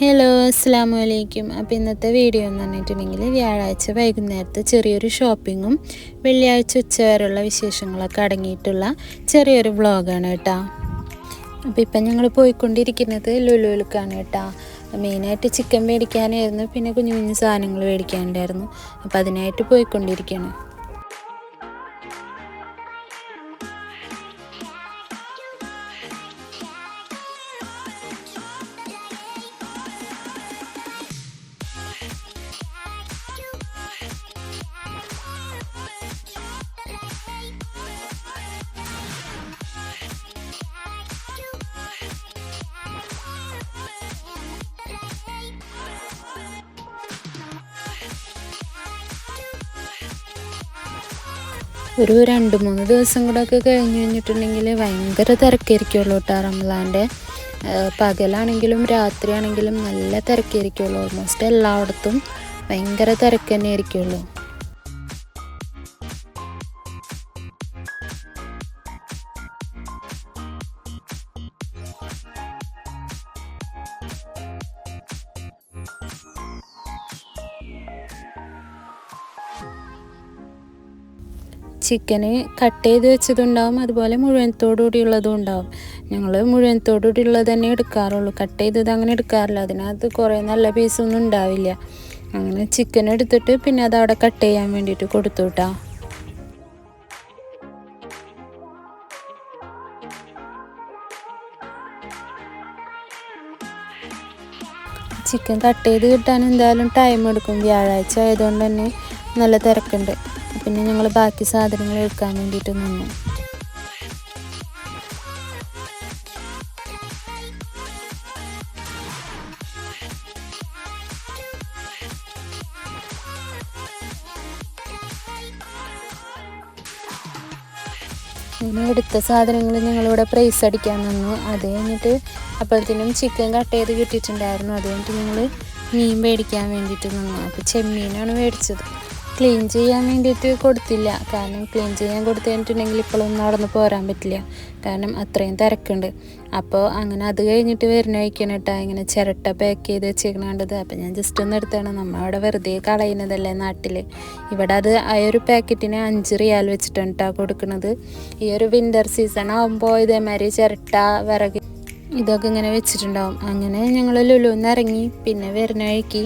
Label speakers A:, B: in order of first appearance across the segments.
A: Hello അസ്സലാമു അലൈക്കും. അപ്പോൾ ഇന്നത്തെ വീഡിയോ എന്ന് പറഞ്ഞിട്ടുണ്ടെങ്കിൽ വ്യാഴാഴ്ച വൈകുന്നേരത്തെ ചെറിയൊരു ഷോപ്പിങ്ങും വെള്ളിയാഴ്ച ഉച്ചവരെയുള്ള വിശേഷങ്ങളൊക്കെ അടങ്ങിയിട്ടുള്ള ചെറിയൊരു വ്ളോഗാണ് കേട്ടോ. അപ്പോൾ ഇപ്പം ഞങ്ങൾ പോയിക്കൊണ്ടിരിക്കുന്നത് ലുലുവിലേക്കാണ് കേട്ടോ. മെയിനായിട്ട് ചിക്കൻ മേടിക്കാനായിരുന്നു, പിന്നെ കുഞ്ഞു കുഞ്ഞു സാധനങ്ങൾ മേടിക്കാനുണ്ടായിരുന്നു. അപ്പോൾ അതിനായിട്ട് പോയിക്കൊണ്ടിരിക്കുകയാണ്. ഒരു 2-3 ദിവസം കൂടെ ഒക്കെ കഴിഞ്ഞ് കഴിഞ്ഞിട്ടുണ്ടെങ്കിൽ ഭയങ്കര തിരക്കായിരിക്കുള്ളൂ കേട്ടോ. റമദാൻ്റെ പകലാണെങ്കിലും രാത്രിയാണെങ്കിലും നല്ല തിരക്കായിരിക്കുള്ളൂ. ഓൾമോസ്റ്റ് എല്ലായിടത്തും ഭയങ്കര തിരക്ക് തന്നെ ആയിരിക്കുള്ളൂ. ചിക്കന് കട്ട് ചെയ്ത് വെച്ചതുണ്ടാവും, അതുപോലെ മുഴുവനത്തോടുകൂടിയുള്ളതും ഉണ്ടാവും. ഞങ്ങൾ മുഴുവനത്തോടുകൂടിയുള്ളത് തന്നെ എടുക്കാറുള്ളൂ, കട്ട് ചെയ്തത് അങ്ങനെ എടുക്കാറില്ല. അതിനകത്ത് കുറേ നല്ല പീസൊന്നും ഉണ്ടാവില്ല. അങ്ങനെ ചിക്കൻ എടുത്തിട്ട് പിന്നെ അത് അവിടെ കട്ട് ചെയ്യാൻ വേണ്ടിയിട്ട് കൊടുത്തു കേട്ടോ. ചിക്കൻ കട്ട് ചെയ്ത് കിട്ടാൻ എന്തായാലും ടൈം എടുക്കും. വ്യാഴാഴ്ച ആയതുകൊണ്ട് തന്നെ നല്ല തിരക്കുണ്ട്. പിന്നെ ഞങ്ങൾ ബാക്കി സാധനങ്ങൾ എടുക്കാൻ വേണ്ടിയിട്ട് നിന്നു. അങ്ങനെ എടുത്ത സാധനങ്ങൾ ഞങ്ങളിവിടെ പ്രൈസ് അടിക്കാൻ നിന്നു. അത് കഴിഞ്ഞിട്ട് അപ്പോഴത്തേനും ചിക്കൻ കട്ട് ചെയ്ത് കിട്ടിയിട്ടുണ്ടായിരുന്നു. അത് കഴിഞ്ഞിട്ട് ഞങ്ങൾ മീൻ മേടിക്കാൻ വേണ്ടിയിട്ട് നിന്നു. അപ്പോൾ ചെമ്മീനാണ് മേടിച്ചത്. ക്ലീൻ ചെയ്യാൻ വേണ്ടിയിട്ട് കൊടുത്തില്ല, കാരണം ക്ലീൻ ചെയ്യാൻ കൊടുത്തു കഴിഞ്ഞിട്ടുണ്ടെങ്കിൽ ഇപ്പോഴൊന്നും നടന്ന് പോരാൻ പറ്റില്ല, കാരണം അത്രയും തിരക്കുണ്ട്. അപ്പോൾ അങ്ങനെ അത് കഴിഞ്ഞിട്ട് വരുന്ന വഴിക്കാണ് കേട്ടോ ഇങ്ങനെ ചിരട്ട പാക്ക് ചെയ്ത് വെച്ചേക്കണേണ്ടത്. അപ്പോൾ ഞാൻ ജസ്റ്റ് ഒന്ന് എടുത്താണ്. നമ്മളവിടെ വെറുതെ കളയുന്നതല്ലേ നാട്ടിൽ. ഇവിടെ അത് ആ ഒരു പാക്കറ്റിന് 5 റിയാൽ വെച്ചിട്ടാണ് കേട്ടോ കൊടുക്കുന്നത്. ഈ ഒരു വിൻ്റർ സീസൺ ആകുമ്പോൾ ഇതേമാതിരി ചിരട്ട, വിറക് ഇതൊക്കെ ഇങ്ങനെ വെച്ചിട്ടുണ്ടാവും. അങ്ങനെ ഞങ്ങൾ ലുലുന്ന് ഇറങ്ങി. പിന്നെ വരുന്ന വഴിക്ക്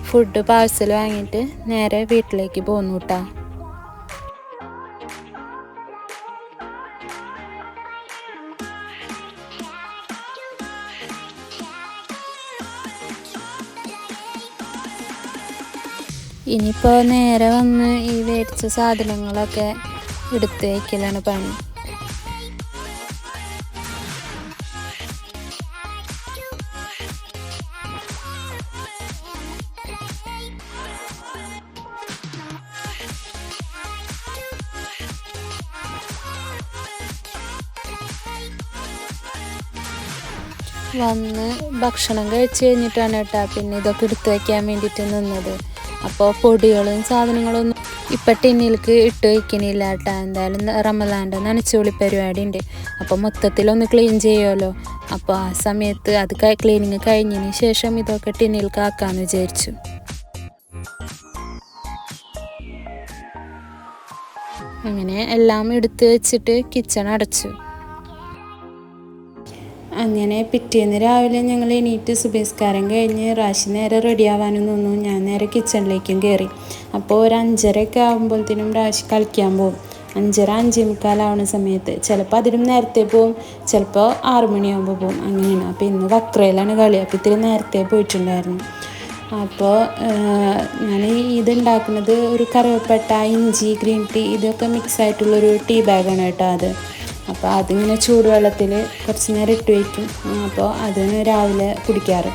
A: ഫുഡ് പാഴ്സൽ വാങ്ങിയിട്ട് നേരെ വീട്ടിലേക്ക് പോന്നു കേട്ടോ. ഇനിയിപ്പോൾ നേരെ വന്ന് ഈ മേടിച്ച സാധനങ്ങളൊക്കെ എടുത്ത് വയ്ക്കലാണ് പണി. വന്ന് ഭക്ഷണം കഴിച്ച് കഴിഞ്ഞിട്ടാണ് കേട്ടോ പിന്നെ ഇതൊക്കെ എടുത്ത് വയ്ക്കാൻ വേണ്ടിയിട്ട് നിന്നത്. അപ്പോൾ പൊടികളും സാധനങ്ങളൊന്നും ഇപ്പം ടിന്നിലേക്ക് ഇട്ട് വയ്ക്കണില്ല കേട്ടോ. എന്തായാലും റമദാൻ്റെ നനച്ചുപൊളി പരിപാടി ഉണ്ട്. അപ്പോൾ മൊത്തത്തിലൊന്ന് ക്ലീൻ ചെയ്യുമല്ലോ. അപ്പോൾ ആ സമയത്ത് അത് ക്ലീനിങ് കഴിഞ്ഞതിന് ശേഷം ഇതൊക്കെ ടിന്നിലേക്ക് ആക്കാമെന്ന് വിചാരിച്ചു. അങ്ങനെ എല്ലാം എടുത്ത് വെച്ചിട്ട് കിച്ചൺ അടച്ചു. അങ്ങനെ പിറ്റേന്ന് രാവിലെ ഞങ്ങൾ എണീറ്റ് സുബഹിസ്കാരം കഴിഞ്ഞ് റാശി നേരെ റെഡി ആവാനും നിന്നു. ഞാൻ നേരെ കിച്ചണിലേക്കും കയറി. അപ്പോൾ ഒരു 5:30 ആകുമ്പോഴത്തേനും റാശി കളിക്കാൻ പോകും. 5:30-5:45 സമയത്ത് ചിലപ്പോൾ അതിലും നേരത്തെ പോവും, ചിലപ്പോൾ 6 മണിയാകുമ്പോൾ പോവും, അങ്ങനെയാണ്. അപ്പോൾ ഇന്ന് വക്രയിലാണ് കളി. അപ്പോൾ ഇത്തിരി നേരത്തെ പോയിട്ടുണ്ടായിരുന്നു. അപ്പോൾ ഞാൻ ഇതുണ്ടാക്കുന്നത് ഒരു കറുവപ്പട്ട, ഇഞ്ചി, ഗ്രീൻ ടീ ഇതൊക്കെ മിക്സ് ആയിട്ടുള്ളൊരു ടീ ബാഗാണ് കേട്ടോ അത്. അപ്പോൾ അതിങ്ങനെ ചൂടുവെള്ളത്തിൽ കുറച്ച് നേരം ഇട്ട് വയ്ക്കും. അപ്പോൾ അതിന് രാവിലെ കുടിക്കാറ്.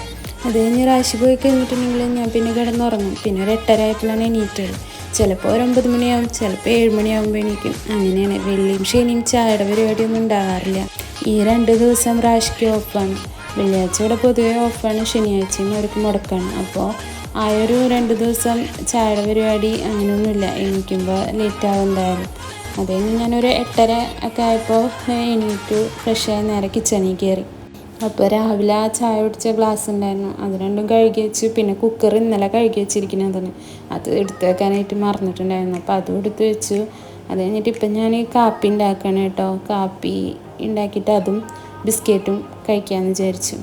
A: അത് കഴിഞ്ഞ് റാശി പോയി കഴിഞ്ഞിട്ടുണ്ടെങ്കിൽ ഞാൻ പിന്നെ കിടന്നുറങ്ങും. പിന്നെ ഒരു 8:30 ആയപ്പോഴാണ് എണീറ്റത്. ചിലപ്പോൾ ഒരു 9 മണിയാവും, ചിലപ്പോൾ 7 മണിയാകുമ്പോൾ എണീക്കും. അങ്ങനെയാണ്. വെള്ളിയും ശനിയും ചായയുടെ പരിപാടിയൊന്നും ഉണ്ടാകാറില്ല. ഈ 2 ദിവസം റാശിക്ക് ഓഫാണ്. വെള്ളിയാഴ്ച ഇവിടെ പൊതുവെ ഓഫാണ്, ശനിയാഴ്ചയും അവർക്ക് മുടക്കാണ്. അപ്പോൾ ആ ഒരു 2 ദിവസം ചായയുടെ പരിപാടി അങ്ങനെയൊന്നുമില്ല. എണീക്കുമ്പോൾ ലേറ്റാവും എന്തായാലും. അത് കഴിഞ്ഞ് ഞാനൊരു 8:30 ഒക്കെ ആയപ്പോൾ എണീറ്റു ഫ്രഷായി നേരെ കിച്ചണിൽ കയറി. അപ്പോൾ രാവിലെ ആ ചായ കുടിച്ച ഗ്ലാസ് ഉണ്ടായിരുന്നു, അത് രണ്ടും കഴുകി വെച്ച്. പിന്നെ കുക്കർ ഇന്നലെ കഴുകി വെച്ചിരിക്കുന്നതാണ്, അത് എടുത്ത് വെക്കാനായിട്ട് മറന്നിട്ടുണ്ടായിരുന്നു. അപ്പോൾ അതും എടുത്ത് വെച്ചു. അത് കഴിഞ്ഞിട്ട് ഇപ്പം ഞാൻ കാപ്പി ഉണ്ടാക്കണം കേട്ടോ. കാപ്പി ഉണ്ടാക്കിയിട്ട് അതും ബിസ്ക്കറ്റും കഴിക്കാമെന്ന് വിചാരിച്ചു.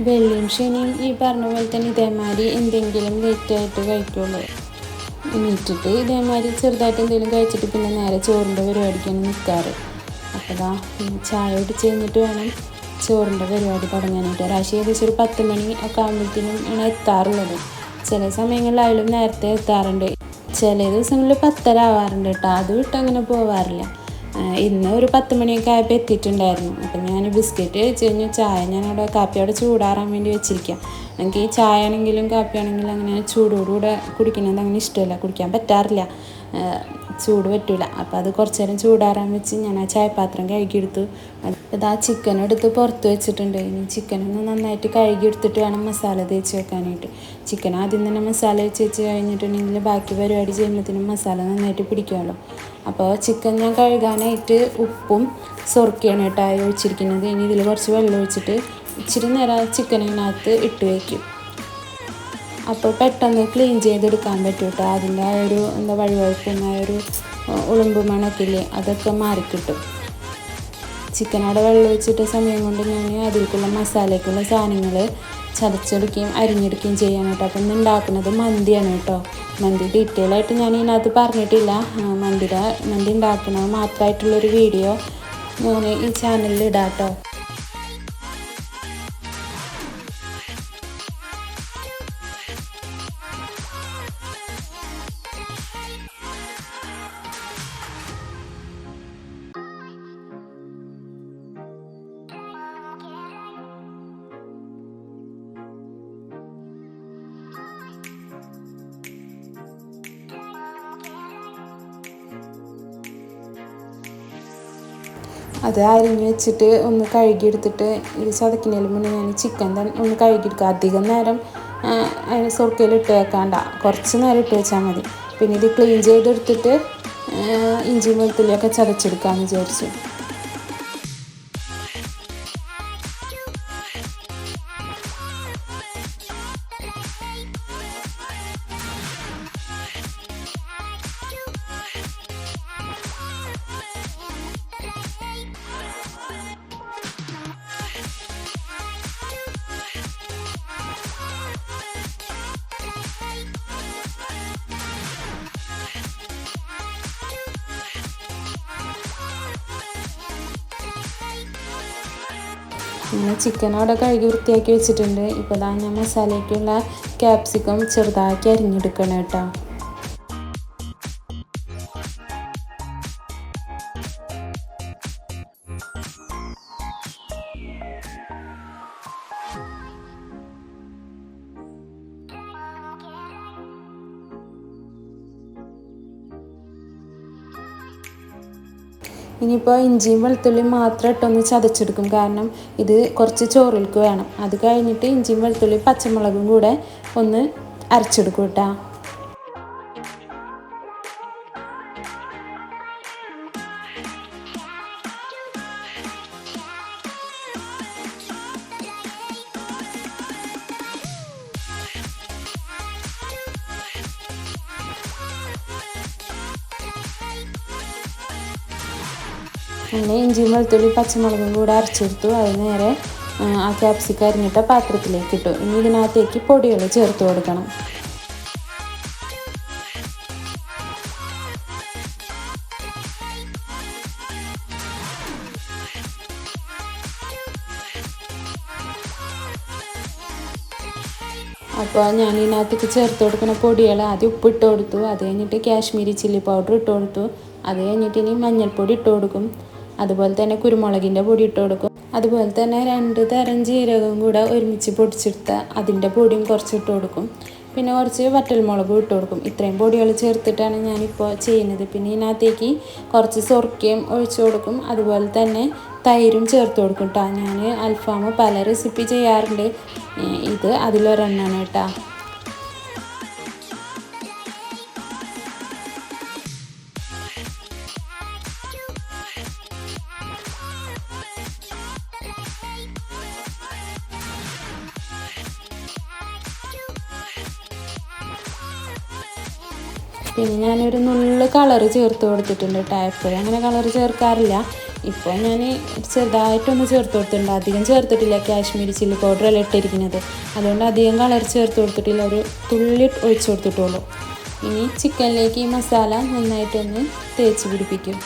A: വെള്ളിയും ശനിയും ഈ പറഞ്ഞ പോലെ തന്നെ ഇതേമാതിരി എന്തെങ്കിലും ലേറ്റായിട്ട് കഴിക്കുള്ളൂ. എണീറ്റിട്ട് ഇതേമാതിരി ചെറുതായിട്ട് എന്തെങ്കിലും കഴിച്ചിട്ട് പിന്നെ നേരെ ചോറിൻ്റെ പരിപാടിക്കാണ് നിൽക്കാറ്. അപ്പോൾ ചായ കുടിച്ച് കഴിഞ്ഞിട്ട് വേണം ചോറിൻ്റെ പരിപാടി തുടങ്ങാനായിട്ട്. ഏകദേശം ഒരു 10 മണി ഒക്കെ ആകുമ്പോഴത്തേനും ആണ് എത്താറുള്ളത്. ചില സമയങ്ങളിലായാലും നേരത്തെ എത്താറുണ്ട്. ചില ദിവസങ്ങളിൽ 10:30 ആവാറുണ്ട് കേട്ടോ. അത് വിട്ട് അങ്ങനെ പോവാറില്ല. ഇന്ന് ഒരു 10 മണിയൊക്കെ ആയപ്പോൾ എത്തിയിട്ടുണ്ടായിരുന്നു. അപ്പം ഞാൻ ബിസ്ക്കറ്റ് കഴിച്ച് കഴിഞ്ഞു. ചായ ഞാനവിടെ കാപ്പി അവിടെ ചൂടാറാൻ വേണ്ടി വെച്ചിരിക്കാം. എനിക്ക് ഈ ചായ ആണെങ്കിലും കാപ്പി ആണെങ്കിലും അങ്ങനെ ചൂടോടുകൂടെ കുടിക്കുന്നത് അങ്ങനെ ഇഷ്ടമല്ല, കുടിക്കാൻ പറ്റാറില്ല, ചൂട് പറ്റില്ല. അപ്പോൾ അത് കുറച്ച് നേരം ചൂടാറാൻ വെച്ച് ഞാൻ ആ ചായപാത്രം കഴുകിയെടുത്തു. അത് ആ ചിക്കൻ എടുത്ത് പുറത്ത് വെച്ചിട്ടുണ്ട്. ഇനി ചിക്കനൊന്ന് നന്നായിട്ട് കഴുകിയെടുത്തിട്ട് വേണം മസാല തേച്ച് വെക്കാനായിട്ട്. ചിക്കൻ ആദ്യം തന്നെ മസാല വെച്ച് കഴിഞ്ഞിട്ടുണ്ടെങ്കിൽ ബാക്കി പരിപാടി ചെയ്യുമ്പോഴത്തേനും മസാല നന്നായിട്ട് പിടിക്കുമല്ലോ. അപ്പോൾ ചിക്കൻ ഞാൻ കഴുകാനായിട്ട് ഉപ്പും സുർക്കയാണ് കേട്ടോ ഒഴിച്ചിരിക്കുന്നത്. ഇനി ഇതിൽ കുറച്ച് വെള്ളം ഒഴിച്ചിട്ട് ഇച്ചിരി നേരം ചിക്കനകത്ത് ഇട്ട് വയ്ക്കും. അപ്പോൾ പെട്ടെന്ന് ക്ലീൻ ചെയ്തെടുക്കാൻ പറ്റും കേട്ടോ. അതിൻ്റെ ആ ഒരു വഴുവഴുപ്പും ആ ഒരു ഉളുമ്പ് മണക്കില്ലേ, അതൊക്കെ മാറിക്കിട്ടും. ചിക്കനവിടെ വെള്ളം ഒഴിച്ചിട്ട സമയം കൊണ്ട് ഞാൻ അതിലേക്കുള്ള മസാലയ്ക്കുള്ള സാധനങ്ങൾ ചതച്ചെടുക്കുകയും അരിഞ്ഞെടുക്കുകയും ചെയ്യാൻ കേട്ടോ. അപ്പം ഇന്ന് ഉണ്ടാക്കുന്നത് മന്തിയാണ് കേട്ടോ. മന്തി ഡീറ്റെയിൽ ആയിട്ട് ഞാൻ ഇതിനകത്ത് പറഞ്ഞിട്ടില്ല. മന്തി ഉണ്ടാക്കുന്നത് മാത്രമായിട്ടുള്ളൊരു വീഡിയോ ഞാൻ ഈ ചാനലിൽ ഇടാം കേട്ടോ. അത് അരിഞ്ഞ് വെച്ചിട്ട് ഒന്ന് കഴുകിയെടുത്തിട്ട് ഇത് ചതക്കുന്നതിന് മുന്നേ ഞാൻ ചിക്കൻ ഒന്ന് കഴുകിയെടുക്കുക. അധികം നേരം അതിന് സുർക്കയിൽ ഇട്ട് വെക്കാണ്ട, കുറച്ച് നേരം ഇട്ട് വെച്ചാൽ മതി. പിന്നെ ഇത് ക്ലീൻ ചെയ്തെടുത്തിട്ട് ഇഞ്ചിയും വെളുത്തുള്ളിയൊക്കെ ചതച്ചെടുക്കാമെന്ന് വിചാരിച്ചു. പിന്നെ ചിക്കൻ അവിടെ കഴുകി വൃത്തിയാക്കി വെച്ചിട്ടുണ്ട്. ഇപ്പോൾ ഞാൻ മസാലയ്ക്കുള്ള ക്യാപ്സിക്കം ചെറുതാക്കി അരിഞ്ഞെടുക്കണം കേട്ടോ. ഇനിയിപ്പോൾ ഇഞ്ചിയും വെളുത്തുള്ളിയും മാത്രം ഇട്ടൊന്ന് ചതച്ചെടുക്കും, കാരണം ഇത് കുറച്ച് ചോറിലേക്ക് വേണം. അത് കഴിഞ്ഞിട്ട് ഇഞ്ചിയും വെളുത്തുള്ളിയും പച്ചമുളകും കൂടെ ഒന്ന് അരച്ചെടുക്കും കേട്ടോ. അങ്ങനെ ഇഞ്ചിയും വെളുത്തുള്ളി പച്ചമുളകും കൂടെ അരച്ചെടുത്തു. അത് നേരെ ആ ക്യാപ്സിക്കം അരിഞ്ഞിട്ട പാത്രത്തിലേക്ക് ഇട്ടു. ഇനി ഇതിനകത്തേക്ക് പൊടികൾ ചേർത്ത് കൊടുക്കണം. അപ്പോൾ ഞാൻ ഇതിനകത്തേക്ക് ചേർത്ത് കൊടുക്കുന്ന പൊടികൾ ആദ്യം ഉപ്പിട്ട് കൊടുത്തു, അത് കഴിഞ്ഞിട്ട് കാശ്മീരി ചില്ലി പൗഡർ ഇട്ട് കൊടുത്തു, അത് കഴിഞ്ഞിട്ട് ഇനി മഞ്ഞൾപ്പൊടി ഇട്ട് കൊടുക്കും, അതുപോലെ തന്നെ കുരുമുളകിൻ്റെ പൊടി ഇട്ട് കൊടുക്കും, അതുപോലെ തന്നെ 2 തരം ജീരകം കൂടെ ഒരുമിച്ച് പൊടിച്ചെടുത്ത അതിൻ്റെ പൊടിയും കുറച്ച് ഇട്ട് കൊടുക്കും, പിന്നെ കുറച്ച് വറ്റൽമുളകും ഇട്ട് കൊടുക്കും. ഇത്രയും പൊടികൾ ചേർത്തിട്ടാണ് ഞാനിപ്പോൾ ചെയ്യുന്നത്. പിന്നെ ഇതിനകത്തേക്ക് കുറച്ച് സൊർക്കയും ഒഴിച്ചു കൊടുക്കും, അതുപോലെ തന്നെ തൈരും ചേർത്ത് കൊടുക്കും കേട്ടോ. ഞാൻ അൽഫാം പല റെസിപ്പി ചെയ്യാറുണ്ട്, ഇത് അതിലൊരെണ്ണമാണ് കേട്ടോ. പിന്നെ ഞാനൊരു നുള്ള് കളറ് ചേർത്ത് കൊടുത്തിട്ടുണ്ട് കേട്ടോ. എപ്പോഴും അങ്ങനെ കളറ് ചേർക്കാറില്ല, ഇപ്പോൾ ഞാൻ ചെറുതായിട്ടൊന്ന് ചേർത്ത് കൊടുത്തിട്ടുണ്ട്, അധികം ചേർത്തിട്ടില്ല. കാശ്മീരി ചില്ലി പൗഡറല്ല ഇട്ടിരിക്കുന്നത്, അതുകൊണ്ട് അധികം കളർ ചേർത്ത് കൊടുത്തിട്ടില്ല, ഒരു തുള്ളി ഒഴിച്ച് കൊടുത്തിട്ടുള്ളൂ. ഇനി ചിക്കനിലേക്ക് ഈ മസാല നന്നായിട്ടൊന്ന് തേച്ച് പിടിപ്പിക്കും.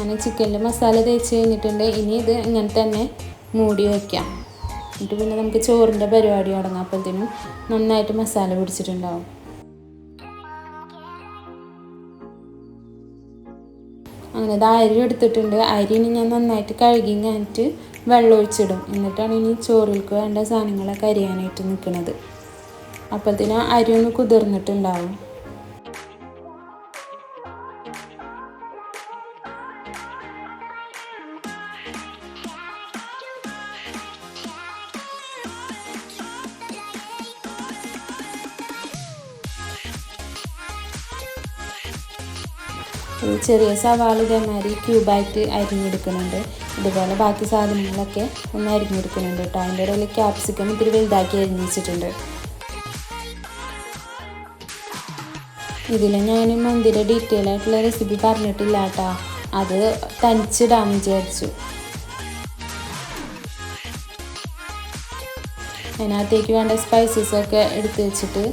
A: ഞാൻ ചിക്കനിൽ മസാല തേച്ച് കഴിഞ്ഞിട്ടുണ്ട്. ഇനി ഇത് ഇങ്ങനെ തന്നെ മൂടി വയ്ക്കാം. എന്നിട്ട് പിന്നെ നമുക്ക് ചോറിൻ്റെ പരിപാടി തുടങ്ങാം. അപ്പോഴത്തേനും നന്നായിട്ട് മസാല പിടിച്ചിട്ടുണ്ടാവും. അങ്ങനെ ഇത് അരി എടുത്തിട്ടുണ്ട്. അരിന് ഞാൻ നന്നായിട്ട് കഴുകി കഴിഞ്ഞിട്ട് വെള്ളം ഒഴിച്ചിടും. എന്നിട്ടാണ് ഇനി ചോറിലേക്ക് വേണ്ട സാധനങ്ങളൊക്കെ അരിയാനായിട്ട് നിൽക്കുന്നത്. അപ്പോഴത്തേനും അരി ഒന്ന് കുതിർന്നിട്ടുണ്ടാവും. ചെറിയ സവാള ഇതേമാതിരി ക്യൂബായിട്ട് അരിഞ്ഞെടുക്കുന്നുണ്ട്. ഇതുപോലെ ബാക്കി സാധനങ്ങളൊക്കെ ഒന്ന് അരിഞ്ഞെടുക്കുന്നുണ്ട് കേട്ടോ. അതിൻ്റെ ഇടയിൽ ക്യാപ്സിക്കം ഇത്തിരി വലുതാക്കി അരിഞ്ഞ് വെച്ചിട്ടുണ്ട്. ഇതിൽ ഞാൻ മന്തിയുടെ ഡീറ്റെയിൽ ആയിട്ടുള്ള റെസിപ്പി പറഞ്ഞിട്ടില്ല കേട്ടോ, അത് തനിച്ചിടാമെന്ന് വിചാരിച്ചു. അതിനകത്തേക്ക് വേണ്ട സ്പൈസസൊക്കെ എടുത്ത് വെച്ചിട്ട്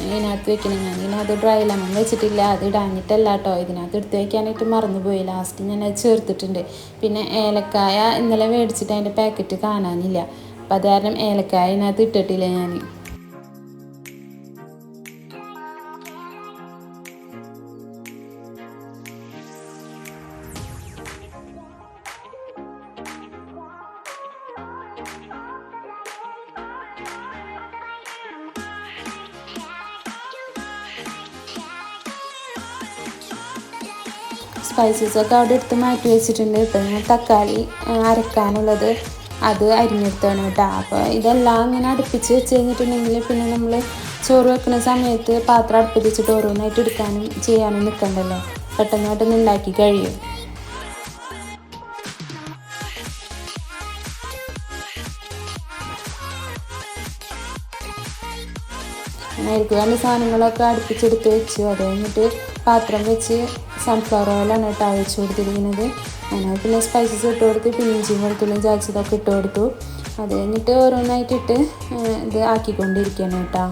A: ഇതിനകത്ത് വെക്കണം. ഞാൻ ഇതിനകത്ത് ഡ്രൈ ലെമൺ വെച്ചിട്ടില്ല, അത് ഇടാഞ്ഞിട്ടല്ല കേട്ടോ, ഇതിനകത്ത് എടുത്ത് വയ്ക്കാനായിട്ട് മറന്നുപോയി. ലാസ്റ്റ് ഞാൻ അത് ചേർത്തിട്ടുണ്ട്. പിന്നെ ഏലക്കായ ഇന്നലെ മേടിച്ചിട്ട് അതിൻ്റെ പാക്കറ്റ് കാണാനില്ല, അപ്പം അത് കാരണം ഏലക്കായ ഇതിനകത്ത് ഇട്ടിട്ടില്ല ഞാൻ. സ്പൈസസൊക്കെ അവിടെ എടുത്ത് മാറ്റി വെച്ചിട്ടുണ്ട്. ഇപ്പം ഞാൻ തക്കാളി അരക്കാനുള്ളത് അത് അരിഞ്ഞെടുത്താണ് കേട്ടോ. അപ്പോൾ ഇതെല്ലാം ഇങ്ങനെ അടുപ്പിച്ച് വെച്ച് കഴിഞ്ഞിട്ടുണ്ടെങ്കിൽ പിന്നെ നമ്മൾ ചോറ് വെക്കുന്ന സമയത്ത് പാത്രം അടുപ്പിച്ച് വെച്ചിട്ട് ഓരോന്നായിട്ട് എടുക്കാനും ചെയ്യാനും നിൽക്കണ്ടല്ലോ, പെട്ടെന്ന് ഉണ്ടാക്കി കഴിയും. അതിലേക്ക് വേണ്ട സാധനങ്ങളൊക്കെ അടുപ്പിച്ചെടുത്ത് വെച്ചു. അത് കഴിഞ്ഞിട്ട് പാത്രം വെച്ച് സൺഫ്ലവർ ഓയിലാണ് കേട്ടോ ഒഴിച്ച് കൊടുത്തിരിക്കുന്നത്. അങ്ങനെ പിന്നെ സ്പൈസസ് ഇട്ട് കൊടുത്ത് പിന്നെ ഇഞ്ചിയും വെളുത്തുള്ളിയും ചതച്ചതൊക്കെ ഇട്ട് കൊടുത്തു. അത് കഴിഞ്ഞിട്ട് ഓരോന്നായിട്ടിട്ട് ഇത് ആക്കിക്കൊണ്ടിരിക്കുകയാണ് കേട്ടോ.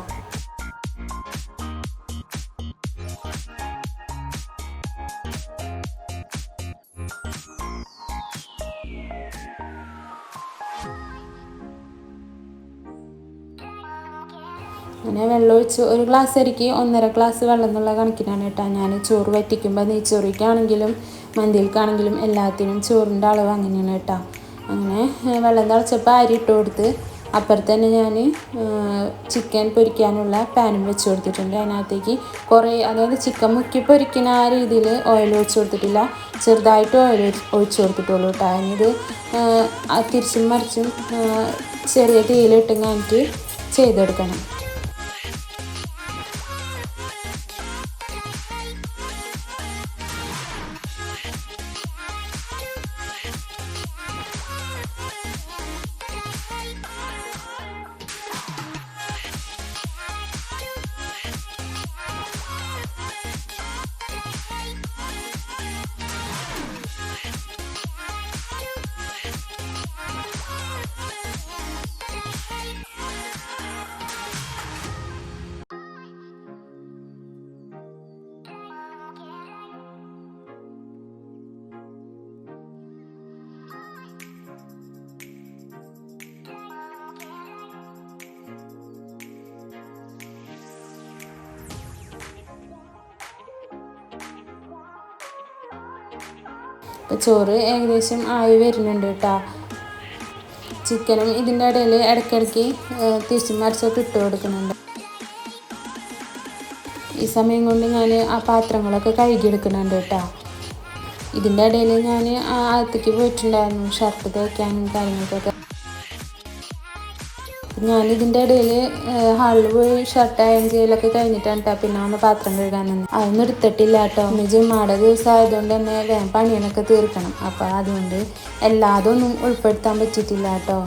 A: അങ്ങനെ വെള്ളം ഒഴിച്ച് ഒരു ഗ്ലാസ് അരിക്ക് 1.5 ഗ്ലാസ് വെള്ളം എന്നുള്ള കണക്കിനാണ് കേട്ടോ ഞാൻ ചോറ് വറ്റിക്കുമ്പോൾ. നെയ്ച്ചോറിക്കാണെങ്കിലും മന്തിയിൽക്കാണെങ്കിലും എല്ലാത്തിനും ചോറിൻ്റെ അളവ് അങ്ങനെയാണ് കേട്ടോ. അങ്ങനെ വെള്ളം തിളച്ചപ്പോൾ അരി ഇട്ട് കൊടുത്ത് അപ്പുറത്ത് തന്നെ ഞാൻ ചിക്കൻ പൊരിക്കാനുള്ള പാനും വെച്ച് കൊടുത്തിട്ടുണ്ട്. അതിനകത്തേക്ക് അതായത് ചിക്കൻ മുക്കി പൊരിക്കുന്ന ആ രീതിയിൽ ഓയിൽ ഒഴിച്ച് കൊടുത്തിട്ടില്ല, ചെറുതായിട്ട് ഓയിൽ ഒഴിച്ച് കൊടുത്തിട്ടുള്ളൂ കേട്ടോ. അതിനിത് തിരിച്ചും മറിച്ചും ചെറിയ തീയിലിട്ട് കഴിഞ്ഞിട്ട് ചെയ്തെടുക്കണം. അപ്പോൾ ചോറ് ഏകദേശം ആയി വരുന്നുണ്ട് കേട്ടോ. ചിക്കനും ഇതിൻ്റെ ഇടയിൽ ഇടയ്ക്കിടയ്ക്ക് തിരിച്ചും മറിച്ചൊക്കെ ഇട്ട് കൊടുക്കുന്നുണ്ട്. ഈ സമയം കൊണ്ട് ഞാൻ ആ പാത്രങ്ങളൊക്കെ കഴുകിയെടുക്കുന്നുണ്ട് കേട്ടോ. ഇതിൻ്റെ ഇടയിൽ ഞാൻ അകത്തേക്ക് പോയിട്ടുണ്ടായിരുന്നു ഷർട്ട് തേക്കാനും കാര്യങ്ങൾക്കൊക്കെ. ഞാനിതിൻ്റെ ഇടയിൽ ഹാളിൽ പോയി ഷർട്ട് അയൺ ചെയ്യലൊക്കെ കഴിഞ്ഞിട്ടാണ് കേട്ടോ പിന്നെ ഒന്ന് പാത്രം കഴുകാൻ നിന്ന്. അതൊന്നും എടുത്തിട്ടില്ല കേട്ടോ. ഇന്ന് ജുമ്മാടെ ദിവസം ആയതുകൊണ്ട് തന്നെ വേഗം പണിയൊക്കെ തീർക്കണം. അപ്പോൾ അതുകൊണ്ട് എല്ലാതൊന്നും ഉൾപ്പെടുത്താൻ പറ്റിയിട്ടില്ല കേട്ടോ.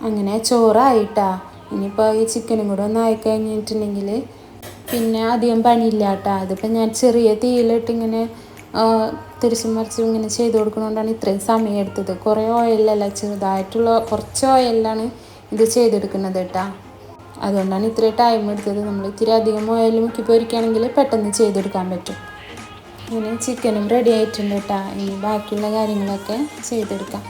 A: അങ്ങനെ ചോറായിട്ടാ. ഇനിയിപ്പോൾ ഈ ചിക്കനും കൂടെ ഒന്ന് ആയിക്കഴിഞ്ഞിട്ടുണ്ടെങ്കിൽ പിന്നെ അധികം പണിയില്ല കേട്ടോ. അതിപ്പോൾ ഞാൻ ചെറിയ തീയിലിട്ട് ഇങ്ങനെ തിരിച്ചും മറിച്ചും ഇങ്ങനെ ചെയ്ത് കൊടുക്കുന്നതുകൊണ്ടാണ് ഇത്രയും സമയം എടുത്തത്. കുറേ ഓയിലല്ല, ചെറുതായിട്ടുള്ള കുറച്ച് ഓയിലാണ് ഇത് ചെയ്തെടുക്കുന്നത് കേട്ടോ. അതുകൊണ്ടാണ് ഇത്രയും ടൈം എടുത്തത്. നമ്മൾ ഇത്തിരി അധികം ഓയിൽ മുക്കി പൊരിക്കുകയാണെങ്കിൽ പെട്ടെന്ന് ചെയ്തെടുക്കാൻ പറ്റും. അങ്ങനെ ചിക്കനും റെഡി ആയിട്ടുണ്ട് കേട്ടോ. ഇനി ബാക്കിയുള്ള കാര്യങ്ങളൊക്കെ ചെയ്തെടുക്കാം.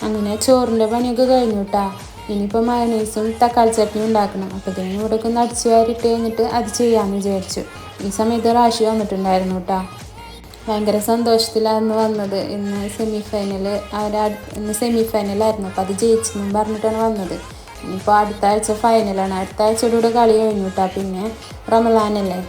A: അങ്ങനെ ചോറിൻ്റെ പണിയൊക്കെ കഴിഞ്ഞു കേട്ടോ. ഇനിയിപ്പോൾ മയണൈസും തക്കാളി ചട്നിയും ഉണ്ടാക്കണം. അപ്പോൾ ഇതിന് ഇവിടെയൊക്കെ ഒന്ന് അടിച്ച് വാരിയിട്ട് കഴിഞ്ഞിട്ട് അത് ചെയ്യാമെന്ന് വിചാരിച്ചു. ഈ സമയത്ത് റാഷി വന്നിട്ടുണ്ടായിരുന്നു കേട്ടോ. ഭയങ്കര സന്തോഷത്തിലായിരുന്നു വന്നത്. ഇന്ന് സെമിഫൈനലായിരുന്നു. അപ്പോൾ അത് ജയിച്ചെന്നും പറഞ്ഞിട്ടാണ് വന്നത്. ഇനിയിപ്പോൾ അടുത്ത ആഴ്ച ഫൈനലാണ്. അടുത്ത ആഴ്ചയുടെ കൂടെ കളി കഴിഞ്ഞു കേട്ടോ. പിന്നെ റമളാനല്ലേ.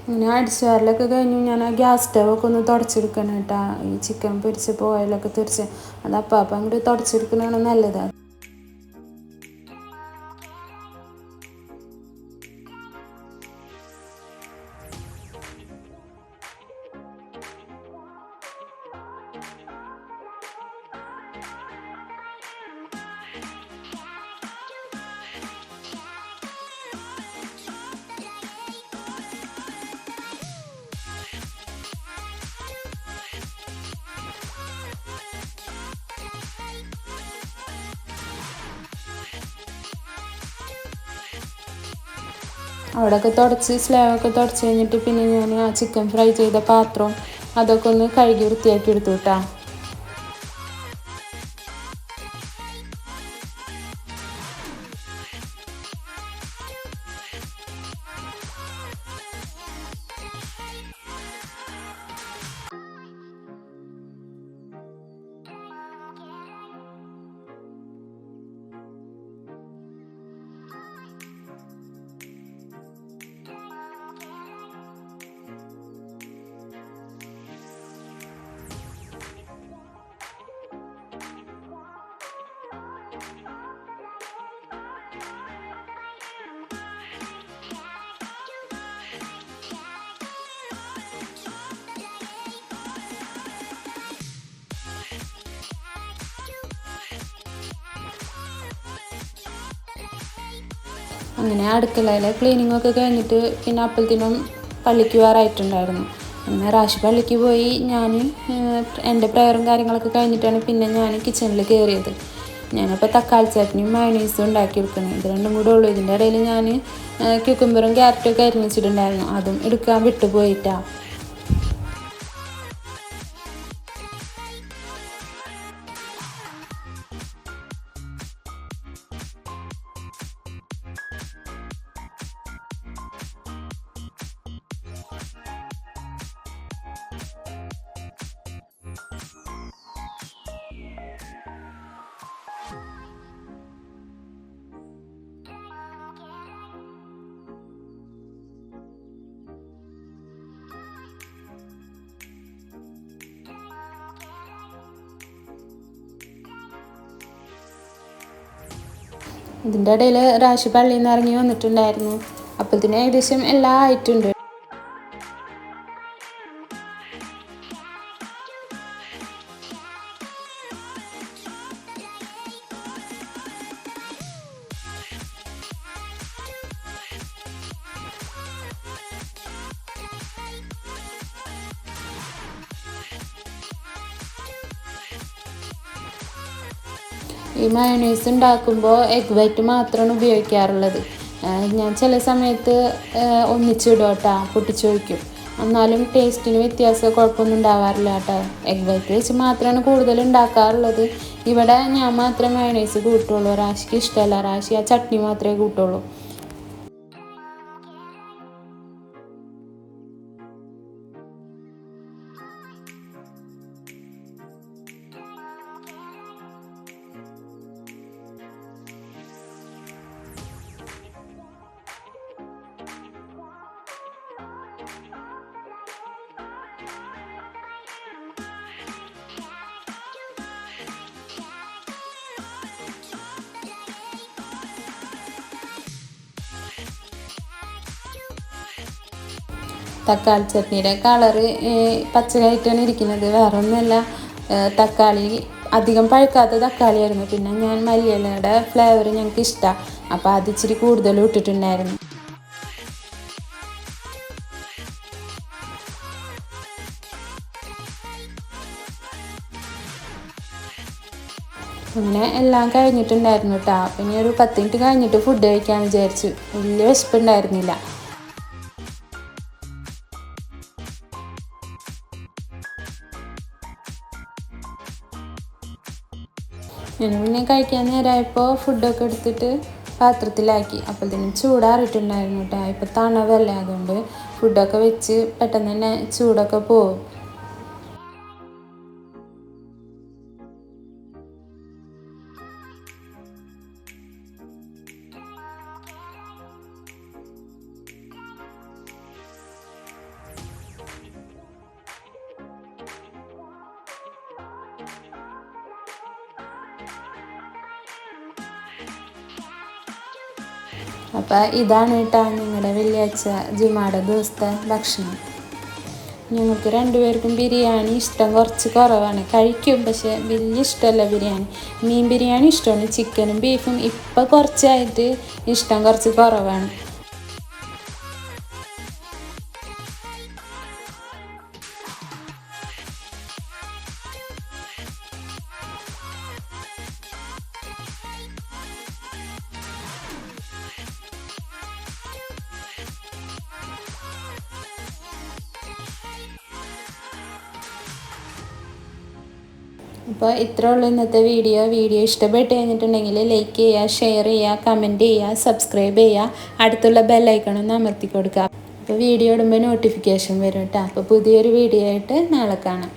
A: അങ്ങനെ അടിച്ചുവാരലൊക്കെ കഴിഞ്ഞു. ഞാൻ ആ ഗ്യാസ് സ്റ്റവൊക്കെ ഒന്ന് തുടച്ചെടുക്കണം കേട്ടോ. ഈ ചിക്കൻ പൊരിച്ചപ്പോൾ ഓയിലൊക്കെ തെറിച്ച് അത് അപ്പം അങ്ങോട്ട് തുടച്ചെടുക്കണതാണ് നല്ലത്. അവിടെയൊക്കെ തുടച്ച് സ്ലാബൊക്കെ തുടച്ച് കഴിഞ്ഞിട്ട് പിന്നെ ഞാൻ ആ ചിക്കൻ ഫ്രൈ ചെയ്ത പാത്രം അതൊക്കെ ഒന്ന് കഴുകി വൃത്തിയാക്കി എടുത്തു കേട്ടോ. അങ്ങനെ അടുക്കളയിലെ ക്ലീനിങ്ങൊക്കെ കഴിഞ്ഞിട്ട് പിന്നെ അപ്പോഴത്തേനും പള്ളിക്ക് പോകാറായിട്ടുണ്ടായിരുന്നു. അങ്ങനെ റാഷി പള്ളിക്ക് പോയി ഞാൻ എൻ്റെ പ്രയറും കാര്യങ്ങളൊക്കെ കഴിഞ്ഞിട്ടാണ് പിന്നെ ഞാൻ കിച്ചണിൽ കയറിയത്. ഞാനപ്പോൾ തക്കാളി ചട്നിയും മയോണൈസും ഉണ്ടാക്കിയെടുക്കണം. ഇത് രണ്ടും കൂടെ ഉള്ളൂ. ഇതിൻ്റെ ഇടയിൽ ഞാൻ ക്യൂക്കമ്പറും ക്യാരറ്റൊക്കെ അരിഞ്ഞിച്ചിട്ടുണ്ടായിരുന്നു, അതും എടുക്കാൻ വിട്ടുപോയിട്ടാണ്. ഇതിൻ്റെ ഇടയിൽ റാഷി പള്ളിയിൽ നിന്ന് ഇറങ്ങി വന്നിട്ടുണ്ടായിരുന്നു. അപ്പോഴത്തേന് ഏകദേശം എല്ലാം ആയിട്ടുണ്ട്. ഈ മയോണൈസ് ഉണ്ടാക്കുമ്പോൾ എഗ് വൈറ്റ് മാത്രമാണ് ഉപയോഗിക്കാറുള്ളത്. ഞാൻ ചില സമയത്ത് ഒന്നിച്ചിടും കേട്ടോ, പൊട്ടിച്ച് ഒഴിക്കും. എന്നാലും ടേസ്റ്റിന് വ്യത്യാസം കുഴപ്പമൊന്നും ഉണ്ടാവാറില്ല കേട്ടോ. എഗ് വൈറ്റ് വെച്ച് മാത്രമാണ് കൂടുതൽ ഉണ്ടാക്കാറുള്ളത്. ഇവിടെ ഞാൻ മാത്രമേ മയോണൈസ് കൂട്ടുള്ളൂ, റാഷിക്ക് ഇഷ്ടമല്ല. റാഷി ആ ചട്നി മാത്രമേ കൂട്ടുള്ളൂ. തക്കാളി ചട്നിയുടെ കളറ് പച്ചയായിട്ടാണ് ഇരിക്കുന്നത്, വേറെ ഒന്നുമല്ല. തക്കാളി അധികം പഴുക്കാത്ത തക്കാളിയായിരുന്നു. പിന്നെ ഞാൻ മല്ലിയിലയുടെ ഫ്ലേവർ ഞങ്ങൾക്ക് ഇഷ്ടമാണ്, അപ്പോൾ അത് ഇച്ചിരി കൂടുതലും ഇട്ടിട്ടുണ്ടായിരുന്നു. അങ്ങനെ എല്ലാം കഴിഞ്ഞിട്ടുണ്ടായിരുന്നു കേട്ടോ. പിന്നെ ഒരു 10 മിനിറ്റ് കഴിഞ്ഞിട്ട് ഫുഡ് കഴിക്കാമെന്ന് വിചാരിച്ചു. വലിയ വിശപ്പുണ്ടായിരുന്നില്ല. ഞാൻ പിന്നെ കഴിക്കാൻ നേരമായപ്പോൾ ഫുഡൊക്കെ എടുത്തിട്ട് പാത്രത്തിലാക്കി. അപ്പോഴത്തേനും ചൂടാറിയിട്ടുണ്ടായിരുന്നു കേട്ടോ. ഇപ്പോൾ തണവല്ലേ, അതുകൊണ്ട് ഫുഡൊക്കെ വെച്ച് പെട്ടെന്ന് തന്നെ ചൂടൊക്കെ പോകും. അപ്പോൾ ഇതാണ് കേട്ടോ ഞങ്ങളുടെ വെള്ളിയാഴ്ച ജുമാടെ ദിവസത്തെ ഭക്ഷണം. ഞങ്ങൾക്ക് രണ്ടുപേർക്കും ബിരിയാണി ഇഷ്ടം കുറച്ച് കുറവാണ്. കഴിക്കും, പക്ഷേ വലിയ ഇഷ്ടമല്ല ബിരിയാണി. മീൻ ബിരിയാണി ഇഷ്ടമാണ്, ചിക്കനും ബീഫും ഇപ്പോൾ കുറച്ചായിട്ട് ഇഷ്ടം കുറച്ച് കുറവാണ്. അപ്പോൾ ഇത്രേ ഉള്ളൂ ഇന്നത്തെ വീഡിയോ. ഇഷ്ടപ്പെട്ട് കഴിഞ്ഞിട്ടുണ്ടെങ്കിൽ ലൈക്ക് ചെയ്യുക, ഷെയർ ചെയ്യുക, കമൻറ്റ് ചെയ്യുക, സബ്സ്ക്രൈബ് ചെയ്യുക, അടുത്തുള്ള ബെല്ലൈക്കണൊന്ന് അമർത്തി കൊടുക്കുക. അപ്പോൾ വീഡിയോ ഇടുമ്പോൾ നോട്ടിഫിക്കേഷൻ വരും കേട്ടോ. അപ്പോൾ പുതിയൊരു വീഡിയോ ആയിട്ട് നാളെ കാണാം.